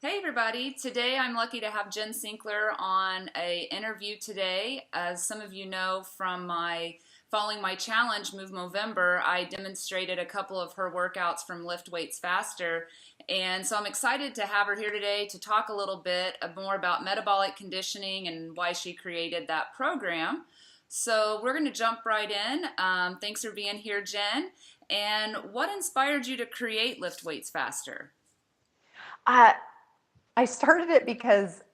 Hey everybody, today I'm lucky to have Jen Sinkler on a interview today. As some of you know from my following my challenge Move Movember, I demonstrated a couple of her workouts from Lift Weights Faster. And so I'm excited to have her here today to talk a little bit more about metabolic conditioning and why she created that program. So we're going to jump right in. Thanks for being here, Jen. And what inspired you to create Lift Weights Faster? Uh, I started it because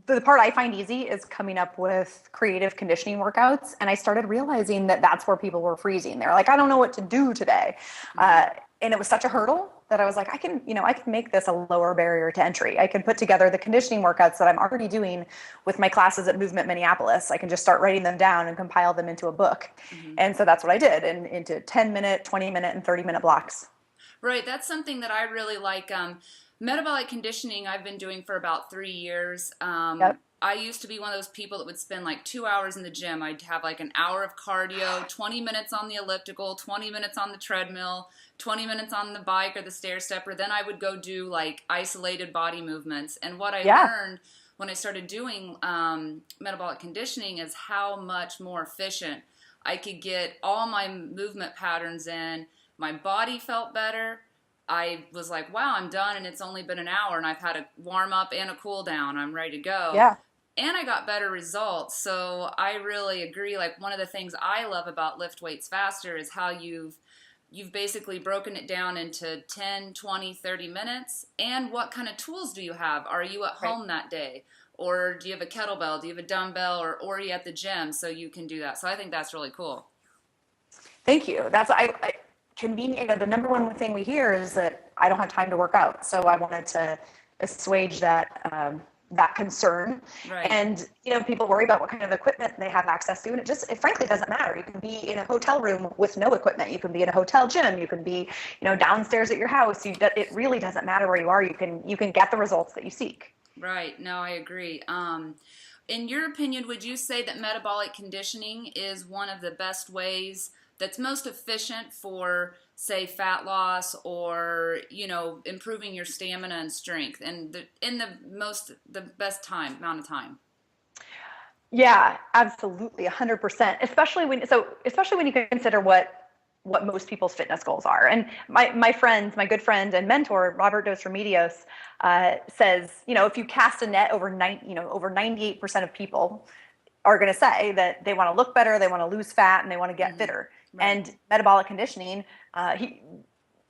the part I find easy is coming up with creative conditioning workouts. And I started realizing that that's where people were freezing. They're like, I don't know what to do today. Mhm. And it was such a hurdle that I was like, I can make this a lower barrier to entry. I can put together the conditioning workouts that I'm already doing with my classes at Movement Minneapolis. I can just start writing them down and compile them into a book. Mhm. And so that's what I did, and into 10-minute, 20-minute, and 30-minute blocks. Right, that's something that I really like. Metabolic conditioning, I've been doing for about 3 years. Yep. I used to be one of those people that would spend like 2 hours in the gym. I'd have like an hour of cardio, 20 minutes on the elliptical, 20 minutes on the treadmill, 20 minutes on the bike or the stair stepper. Then I would go do like isolated body movements. And what I Yeah. learned when I started doing metabolic conditioning is how much more efficient I could get all my movement patterns in. My body felt better. I was like, wow, I'm done, and it's only been an hour, and I've had a warm up and a cool down. I'm ready to go. Yeah. And I got better results. So I really agree. Like, one of the things I love about Lift Weights Faster is how you've basically broken it down into 10, 20, 30 minutes. And what kind of tools do you have? Are you at Right. home that day? Or do you have a kettlebell? Do you have a dumbbell? Or are you at the gym so you can do that? So I think that's really cool. Thank you. That's I convenient. The number one thing we hear is that I don't have time to work out, so I wanted to assuage that concern. Right. And people worry about what kind of equipment they have access to, and it frankly doesn't matter. You can be in a hotel room with no equipment. You can be in a hotel gym. You can be downstairs at your house. It really doesn't matter where you are. You can get the results that you seek. Right. No, I agree. In your opinion, would you say that metabolic conditioning is one of the best ways that's most efficient for, say, fat loss or, improving your stamina and strength and in the best amount of time? Yeah, absolutely, 100%. Especially when you consider what most people's fitness goals are. And my good friend and mentor Robert Dos Remedios says, if you cast a net over 98% of people are going to say that they want to look better, they want to lose fat, and they want to get Hmm. fitter. Right. And metabolic conditioning, he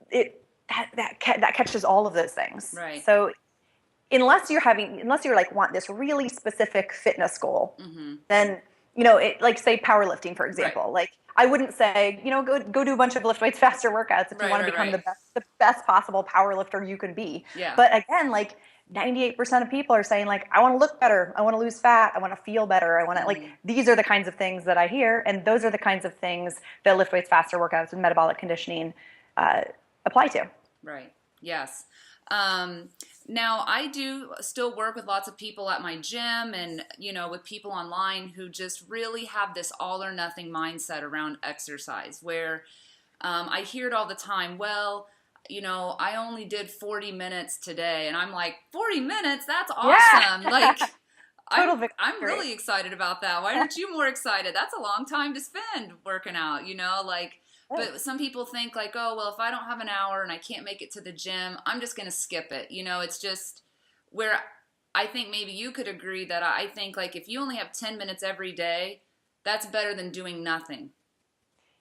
it that catches all of those things. Right. So unless you're like want this really specific fitness goal, Hmm. then it, like, say powerlifting, for Right. example. Like, I wouldn't say, go do a bunch of Lift Weights Faster workouts if you Right. want to Right. become Right. the best possible power lifter you can be. Yeah. But again, like, 98% of people are saying, like, I want to look better, I want to lose fat, I want to feel better, I want to, like, Hmm. these are the kinds of things that I hear, and those are the kinds of things that Lift Weights Faster workouts and metabolic conditioning uh, apply to. Right. Yes. Um, Now, I do still work with lots of people at my gym and, with people online who just really have this all or nothing mindset around exercise where I hear it all the time. Well, I only did 40 minutes today. And I'm like, 40 minutes? That's Yeah. awesome. Like, Total I'm victory. really excited about that. Why aren't you more excited? That's a long time to spend working out, like, but some people think like, oh, well, if I don't have an hour and I can't make it to the gym, I'm just going to skip it. It's just where I think maybe you could agree that I think like if you only have 10 minutes every day, that's better than doing nothing.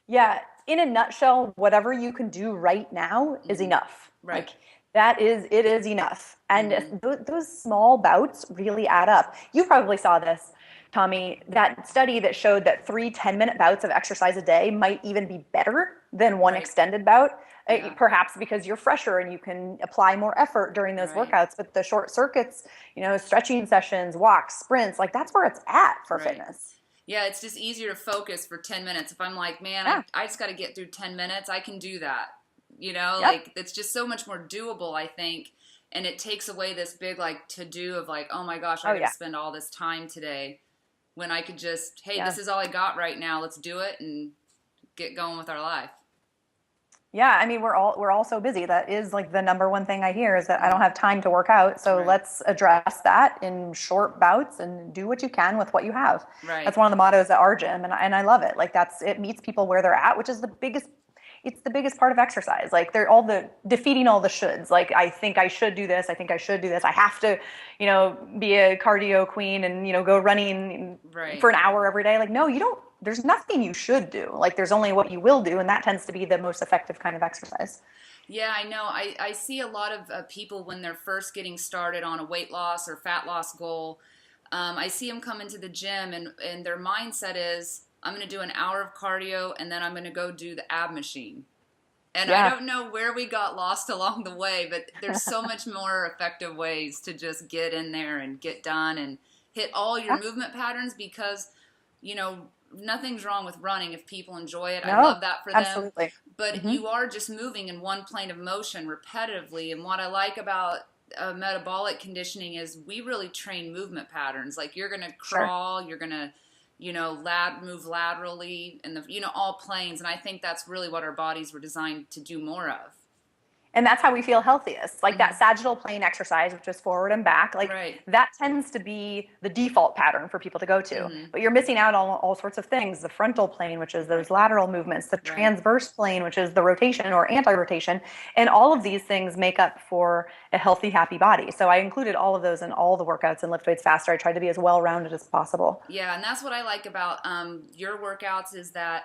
Yeah, in a nutshell, whatever you can do right now is Hmm. enough. Right. Like, it is enough. And Hmm. those small bouts really add up. You probably saw this, Tommy, that study that showed that 3 10-minute bouts of exercise a day might even be better than one Right. extended bout. Yeah. Perhaps because you're fresher and you can apply more effort during those Right. workouts. But the short circuits, stretching sessions, walks, sprints, like, that's where it's at for Right. fitness. Yeah, it's just easier to focus for 10 minutes. If I'm like, man, Yeah. I just got to get through 10 minutes, I can do that. Yep. Like it's just so much more doable, I think. And it takes away this big like to do of like, oh my gosh, I Oh, got to yeah. spend all this time today when I could just, hey, Yeah. this is all I got right now. Let's do it and get going with our life. Yeah, I mean, we're all so busy. That is like the number one thing I hear is that I don't Mm, have time to work out. So right, let's address that in short bouts and do what you can with what you have. right. That's one of the mottos at our gym, and I love it. Like that's it meets people where they're at, which is the biggest. It's the biggest part of exercise. Like they're all the defeating all the shoulds. Like I think I should do this. I think I should do this. I have to, be a cardio queen and go running Right. for an hour every day. Like no, you don't. There's nothing you should do. Like there's only what you will do, and that tends to be the most effective kind of exercise. Yeah, I know. I see a lot of people when they're first getting started on a weight loss or fat loss goal. I see them come into the gym and their mindset is, I'm going to do an hour of cardio and then I'm going to go do the ab machine. And I Yeah. don't know where we got lost along the way, but there's so much more effective ways to just get in there and get done and hit all your movement patterns because, you know, nothing's wrong with running if people enjoy it. I No, love that for them. absolutely. But Hmm. you are just moving in one plane of motion repetitively. And what I like about metabolic conditioning is we really train movement patterns. Like you're going to Sure. crawl, you're going to move laterally and all planes. And I think that's really what our bodies were designed to do more of. And that's how we feel healthiest. Like that Hmm. sagittal plane exercise, which is forward and back, like Right. that tends to be the default pattern for people to go to. Hmm. But you're missing out on all sorts of things: the frontal plane, which is those Right. lateral movements, the Right. transverse plane, which is the rotation or anti rotation. And all of these things make up for a healthy, happy body. So I included all of those in all the workouts and Lift Weights Faster. I tried to be as well rounded as possible. Yeah, and that's what I like about your workouts is that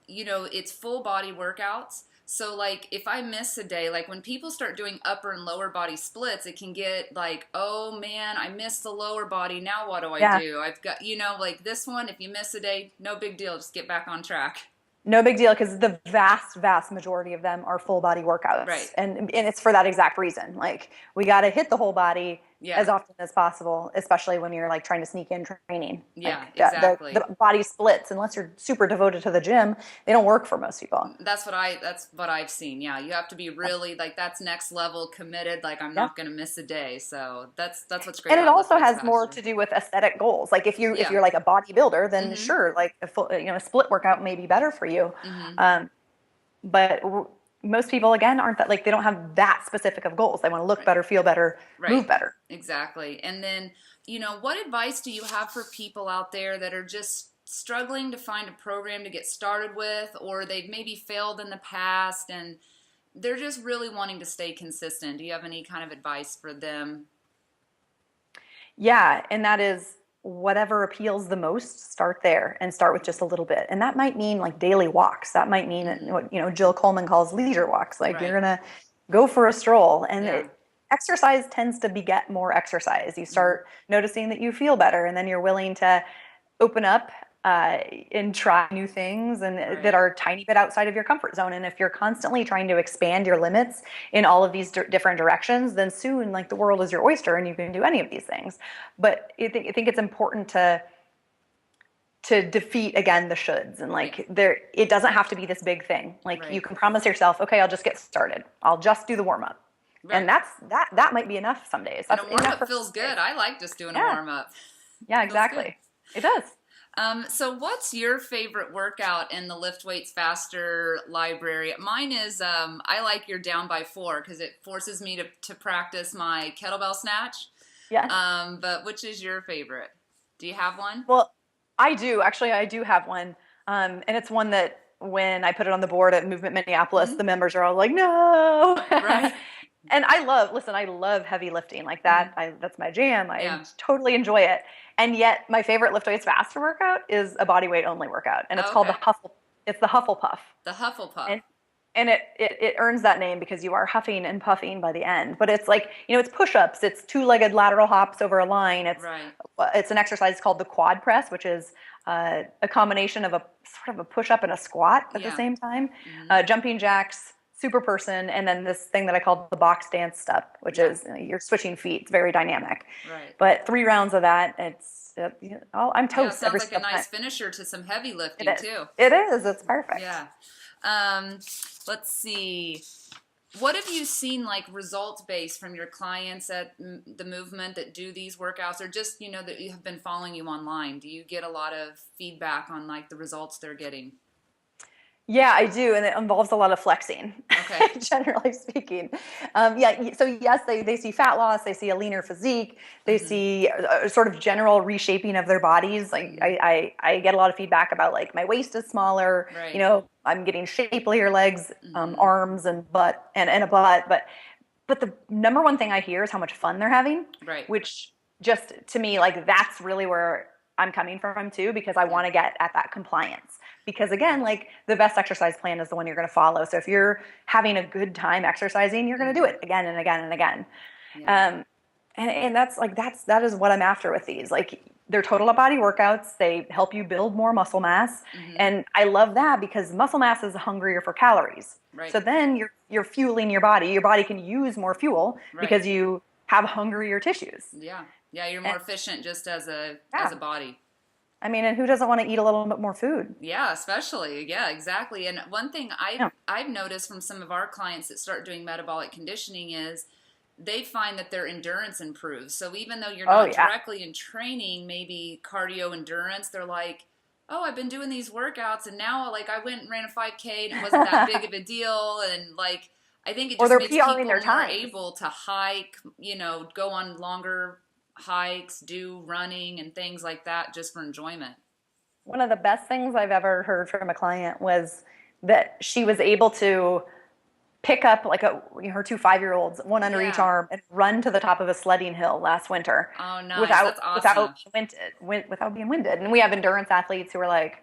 it's full body workouts. So like if I miss a day, like when people start doing upper and lower body splits, it can get like, oh man, I missed the lower body. Now what do I Yeah. do? I've got, like this one, if you miss a day, no big deal, just get back on track. No big deal because the vast, vast majority of them are full body workouts. Right. And it's for that exact reason. Like we got to hit the whole body Yeah. as often as possible, especially when you're like trying to sneak in training. Yeah, Like the exactly. body splits, unless you're super devoted to the gym, they don't work for most people. That's what I've seen. Yeah, you have to be really like that's next level committed. Like I'm Yeah. not going to miss a day. So that's what's great And it about Lift also Weights has more Faster. to do with aesthetic goals. Like if Yeah. you're like a bodybuilder, then Mhm. sure, like a full, a split workout may be better for you. Mhm. Um, but most people again aren't that, like they don't have that specific of goals. They want to look Right. better, feel better, Right. move better. Exactly. And then, what advice do you have for people out there that are just struggling to find a program to get started with, or they've maybe failed in the past and they're just really wanting to stay consistent? Do you have any kind of advice for them? Yeah, and that is whatever appeals the most, start there and start with just a little bit. And that might mean like daily walks. That might mean Hmm. what Jill Coleman calls leisure walks. Like you're Right. gonna go for a stroll, and Yeah. exercise tends to beget more exercise. You Hmm. start noticing that you feel better, and then you're willing to open up and try new things and that Right. are a tiny bit outside of your comfort zone. And if you're constantly trying to expand your limits in all of these different directions, then soon like the world is your oyster and you can do any of these things. But I think it's important to defeat again the shoulds, and Right. like there it doesn't have to be this big thing. Like you Right. can promise yourself, okay, I'll just get started, I'll just do the warm up, and Right. that might be enough some days. And a That's warm enough up for feels some days. good. I like just doing a Yeah, warm up. yeah, Feels good. exactly, it does. So what's your favorite workout in the Lift Weights Faster library? Mine is I like your down by four because it forces me to practice my kettlebell snatch. Yes. But which is your favorite? Do you have one? Well, I do actually. I do have one, and it's one that when I put it on the board at Movement Minneapolis, Hmm. the members are all like, "No." Right. And listen, I love heavy lifting like that. Hmm. That's my jam. I Yeah. totally enjoy it. And yet, my favorite Lift Weights Faster workout is a body weight only workout, and it's Oh, called the okay. Huffle. It's the Hufflepuff, The Hufflepuff. and it earns that name because you are huffing and puffing by the end. But it's like it's push-ups, it's two-legged lateral hops over a line. Right. It's an exercise called the quad press, which is a combination of a sort of a push-up and a squat at the Yeah. same time. Hmm. Jumping jacks, super person, and then this thing that I call the box dance step, which Yeah. is you're switching feet. It's very dynamic. Right. But 3 rounds of that, I'm Yeah. toast Sounds every like a single time. nice finisher to some heavy It lifting is. too. It is. It's perfect. Yeah. Um, let's see. What have you seen like results based from your clients at the movement that do these workouts, or just that you have been following you online? Do you get a lot of feedback on like the results they're getting? Yeah, I do, and it involves a lot of flexing, Okay. generally speaking. Yeah, so yes, they see fat loss, they see a leaner physique, they Mm-hmm. see a sort of general reshaping of their bodies. Like Mm-hmm. I get a lot of feedback about like my waist is smaller, Right. I'm getting shapelier legs, Mm-hmm. arms and butt and a butt, but the number one thing I hear is how much fun they're having, Right. which just to me, like that's really where I'm coming from too, because I Yeah. want to get at that compliance. Because again, Right. like the best exercise plan is the one you're going to follow. So if you're having a good time exercising, you're going to do Mm-hmm. it again and again and again. Yeah. Um, and that is what I'm after with these. Like they're total body workouts. They help you build more muscle mass, Mm-hmm. and I love that because muscle mass is hungrier for calories. Right. So then you're fueling your body. Your body can use more fuel Right. because you have hungrier tissues. Yeah. Yeah, you're more And efficient just as a yeah, body. I mean, and who doesn't want to eat a little bit more food? Yeah, especially. Yeah, exactly. And one thing Yeah. I've noticed from some of our clients that start doing metabolic conditioning is they find that their endurance improves. So even though you're Oh not yeah. directly in training, maybe cardio endurance, they're like, "Oh, I've been doing these workouts and now like I went and ran a 5K and it wasn't that big of a deal." And like I think it Or just they're makes PRing people their more times. able to hike, go on longer hikes, do running and things like that just for enjoyment. One of the best things I've ever heard from a client was that she was able to pick up like her two 5-year-olds, one under each Yeah. arm, and run to the top of a sledding hill last winter Oh, nice. without That's awesome. without being winded. And we have endurance athletes who are like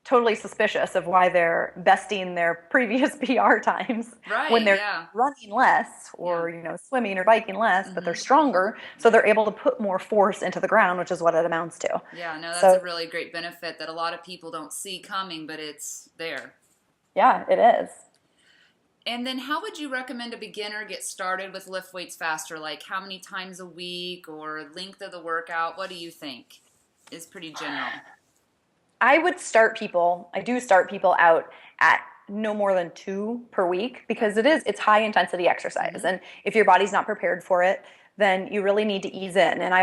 totally suspicious of why they're besting their previous PR times when Right. they're Yeah. running less Yeah. or swimming or biking less, but they're Mm-hmm. stronger, so they're able to put more force into the ground, which is what it amounts to. Yeah. No, that's a So really great benefit that a lot of people don't see coming, but it's there. yeah, it is. And then, how would you recommend a beginner get started with lift weights faster? Like, how many times a week or length of the workout? What do you think is pretty general? I do start people out at no more than 2 per week Okay. because it's high intensity exercise. Mm-hmm. And if your body's not prepared for it, then you really need to ease in. And I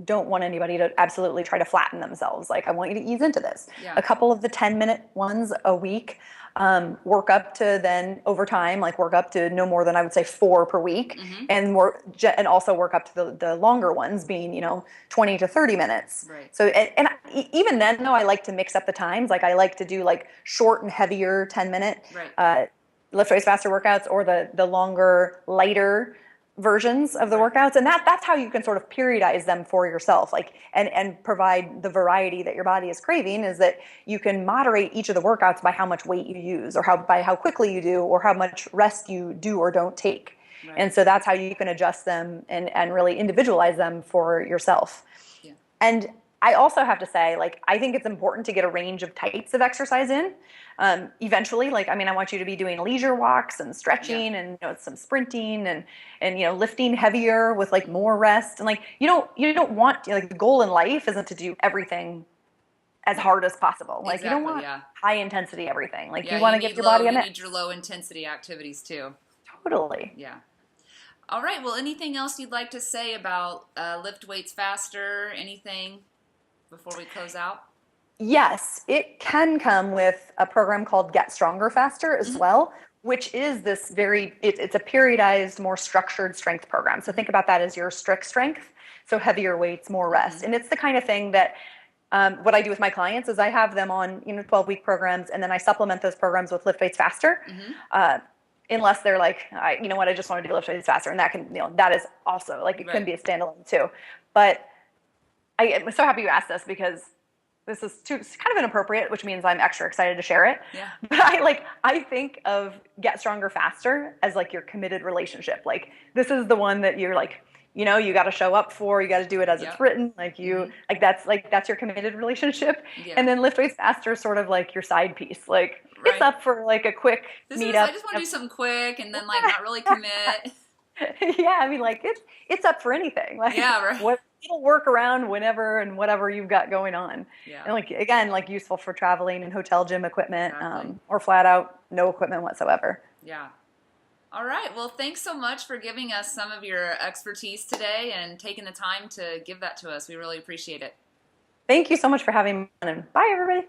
don't want anybody to absolutely try to flatten themselves. Like I want you to ease into this. Yeah. A couple of the 10-minute ones a week, work up to then over time, like work up to no more than I would say 4 per week, Mm-hmm. and also work up to the longer ones being 20 to 30 minutes. Right. So even then though I like to mix up the times. Like I like to do like short and heavier 10-minute Right. lift race faster workouts or the longer lighter versions of the Right. workouts, and that's how you can sort of periodize them for yourself, like and provide the variety that your body is craving. Is that you can moderate each of the workouts by how much weight you use or how quickly you do or how much rest you do or don't take. Right. And so that's how you can adjust them and really individualize them for yourself. Yeah. And I also have to say, like, I think it's important to get a range of types of exercise in. Eventually, like, I mean, I want you to be doing leisure walks and Yeah. stretching and some sprinting and lifting heavier with like Mm-hmm. more rest. And like, you don't want like the goal in life isn't to do everything as Yeah. hard as possible. Like, you don't Exactly. want Yeah. high intensity everything. Like, Yeah. you want You to give need your low. body a You mix. need your low intensity activities too. Totally. Yeah. All right. Well, anything else you'd like to say about lift weights faster? Anything before we close out? Yes, it can come with a program called Get Stronger Faster as Mm-hmm. well, which is this it's a periodized, more structured strength program. So Mm-hmm. think about that as your strict strength. So heavier weights, more Mm-hmm. rest. And it's the kind of thing that what I do with my clients is I have them on 12-week programs, and then I supplement those programs with lift weights faster. Mm-hmm. Uh, Unless they're like, you know what, I just want to do lift weights faster, and that is also like it can Right. be a standalone too. But I'm so happy you asked this because this is it's kind of inappropriate, which means I'm extra excited to share it. Yeah. But I think of Get Stronger Faster as like your committed relationship. Like this is the one that you're like, you got to show up for, you got to do it as it's Yep. written. Mm-hmm. That's your committed relationship. Yeah. And then Lift Weights Faster is sort of like your side piece. Like it's Right. up for like a quick I meetup. just want to do something quick and then like not really commit. Yeah, I mean, like it's up for anything. Like Yeah. Right. what it'll work around whenever and whatever you've got going on. Yeah. And like again, like useful for traveling and hotel gym equipment, Exactly. or flat out no equipment whatsoever. Yeah. All right. Well, thanks so much for giving us some of your expertise today and taking the time to give that to us. We really appreciate it. Thank you so much for having me on, and bye everybody.